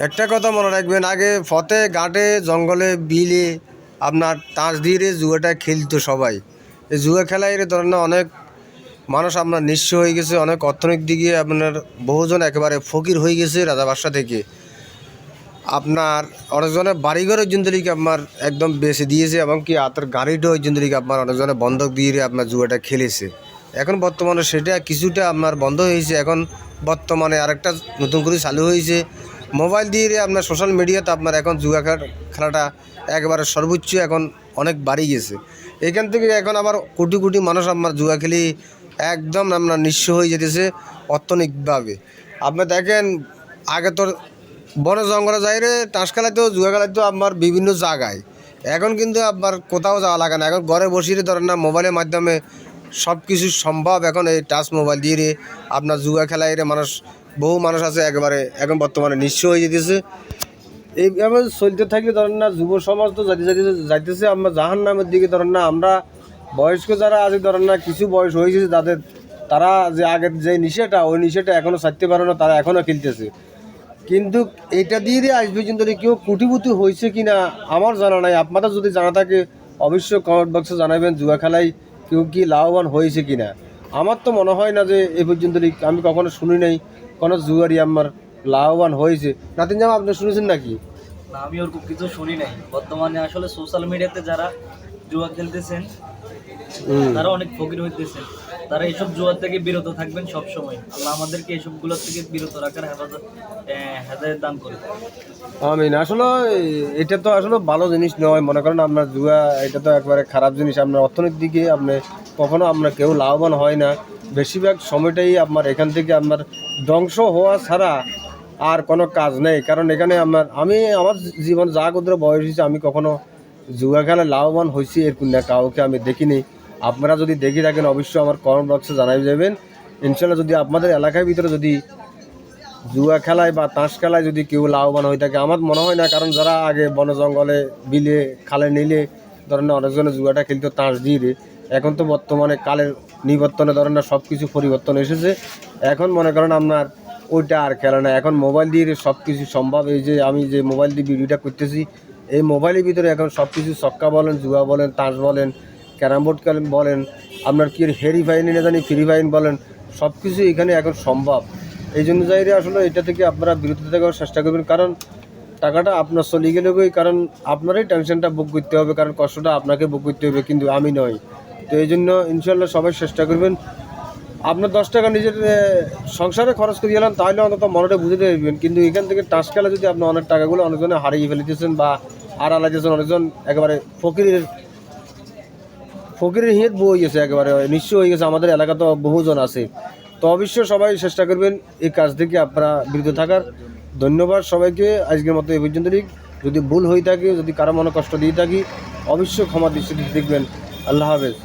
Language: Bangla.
একটা কথা মনে রাখবেন, আগে ফতে ঘাটে জঙ্গলে বিলে আপনার তাস দিয়ে জুয়াটা খেলতো সবাই। এই জুয়া খেলায় ধরেন না অনেক মানুষ আপনার নিঃস্ব হয়ে গেছে, অনেক অর্থনৈতিক দিকে আপনার বহুজন একেবারে ফকির হয়ে গেছে রাজা বাদশা থেকে। আপনার অনেকজনের বাড়িঘর ওই আপনার একদম বেছে দিয়েছে এবং কি হাতের গাড়িটা ওই আপনার অনেকজনে বন্ধক দিয়ে আপনার জুয়াটা খেলেছে। এখন বর্তমানে সেটা কিছুটা আপনার বন্ধ হয়েছে। এখন বর্তমানে আরেকটা নতুন করে চালু হয়েছে মোবাইল দিয়ে আপনার সোশ্যাল মিডিয়াতে আপনার এখন জুয়া খেলাটা একবারে সর্বোচ্চ এখন অনেক বাড়ি গেছে। এখান থেকে এখন আবার কোটি কোটি মানুষ আপনার জুয়া খেলি একদম আপনার নিঃস্ব হয়ে যেতেছে অর্থনৈতিকভাবে। আপনি দেখেন আগে তো বনে জঙ্গলে যাই রে তাস খেলাতেও জুয়া খেলাতেও আপনার বিভিন্ন জায়গায়, এখন কিন্তু আপনার কোথাও যাওয়া লাগে না। এখন ঘরে বসিয়ে ধরেন না মোবাইলের মাধ্যমে সব কিছু সম্ভব। এখন এই টাচ মোবাইল দিয়ে আপনার জুয়া খেলায় মানুষ বহু মানুষ আছে একেবারে এখন বর্তমানে নিঃস্ব হয়ে যেতেছে। এইভাবে চলতে থাকলে ধরেন না যুব সমাজ তো যাইতেছে আমরা জাহান নামের দিকে। ধরেন না আমরা বয়স্ক যারা আছে ধরেন না কিছু বয়স হয়ে গেছে তাদের, তারা যে আগের যে নিশাটা ওই নিশাটা এখনও ছাড়তে পারে না, তারা এখনও খেলতেছে। কিন্তু এটা দিয়ে আজ পর্যন্ত কেউ কোটিপতি হয়েছে কি না আমার জানা নাই। আপনাদের যদি জানা থাকে অবশ্যই কমেন্ট বক্সে জানাবেন জুয়া খেলায় কেউ কি লাভবান হয়েছে কি না। আমার তো মনে হয় না যে এ পর্যন্ত আমি কখনো শুনি নাই কোনো জুয়ারি আমার লাভবান হয়েছে। নাতিন জামা আপনি শুনেছেন নাকি? না, আমি ওরকম কিছু শুনি নাই। বর্তমানে আসলে সোশ্যাল মিডিয়াতে যারা জুয়া খেলতেছেন তারা অনেক ফকির হইতেছেন। তারা এইসব জুয়া থেকে বিরত থাকবেন সব সময়। আল্লাহ আমাদেরকে এইসবগুলো থেকে বিরত রাখার হেদায়েত দান করে। আমিন। আসলে এটা তো আসলে ভালো জিনিস নয়। মনে করেন আপনার জুয়া এটা তো একবারে খারাপ জিনিস। আপনার অর্থনীতির দিকে আপনি কখনো আপনার কেউ লাভবান হয় না। বেশিরভাগ সময়টাই আপনার এখান থেকে আপনার ধ্বংস হওয়া ছাড়া আর কোনো কাজ নেই। কারণ এখানে আমি আমার জীবন যা কত বয়স হয়েছে আমি কখনো জুয়া খেলা লাভবান হয়েছি এরকম না, কাউকে আমি দেখিনি। আপনারা যদি দেখে থাকেন অবশ্যই আমার কমেন্ট বক্সে জানাই যাবেন। ইনশাল্লাহ যদি আপনাদের এলাকার ভিতরে যদি জুয়া খেলায় বা তাস খেলায় যদি কেউ লাভবান হয়ে থাকে, আমার মনে হয় না। কারণ যারা আগে বনে জঙ্গলে বিলে খালে নিলে ধরেন না অনেকজনে জুয়াটা খেলতো তাস দিয়ে। এখন তো বর্তমানে কালের নিবর্তনে ধরেন না সব কিছু পরিবর্তন এসেছে। এখন মনে করেন আপনার ওইটা আর খেলে না, এখন মোবাইল দিয়ে সব কিছু সম্ভব। এই যে আমি যে মোবাইল দিয়ে ভিডিওটা করতেছি এই মোবাইলের ভিতরে এখন সব কিছু ছক্কা বলেন, জুয়া বলেন, তাস বলেন, ক্যারাম বোর্ড বলেন, আপনার কি হেরি ফাইন না জানি ফ্রি ফাইন বলেন, সব কিছু এখানে এখন সম্ভব। এই জন্য যাইরে আসলে এটা থেকে আপনারা বিরত থাকার চেষ্টা করবেন। কারণ টাকাটা আপনার চলে গেলেই কারণ আপনারই টেনশনটা বুক করতে হবে, কারণ কষ্টটা আপনাকে বুক করতে হবে, কিন্তু আমি নয়। তো এই জন্য ইনশাল্লাহ সবাই চেষ্টা করবেন। আপনার 10 টাকা নিজের সংসারে খরচ করে গেলাম তাহলে অন্তত মনটা বুঝতে পারবেন। কিন্তু এখান থেকে টাস খেলা যদি আপনি অনেক টাকাগুলো অনেকজনে হারিয়ে ফেলিতেছেন বা আর আলাইতেছেন, অনেকজন একেবারে ফকিরের হিত বই গেছে, একেবারে নিঃস্ব হয়ে গেছে। আমাদের এলাকা তো বহুজন আছে। তো অবশ্যই সবাই চেষ্টা করবেন এই কাজ থেকে আপনারা বিরত থাকার। ধন্যবাদ সবাইকে। আজকের মতো এই পর্যন্ত। যদি ভুল হয়ে থাকে, যদি কারো মনে কষ্ট দিয়ে থাকি অবশ্যই ক্ষমা দৃষ্টিতে দেখবেন। আল্লাহ হাফেজ।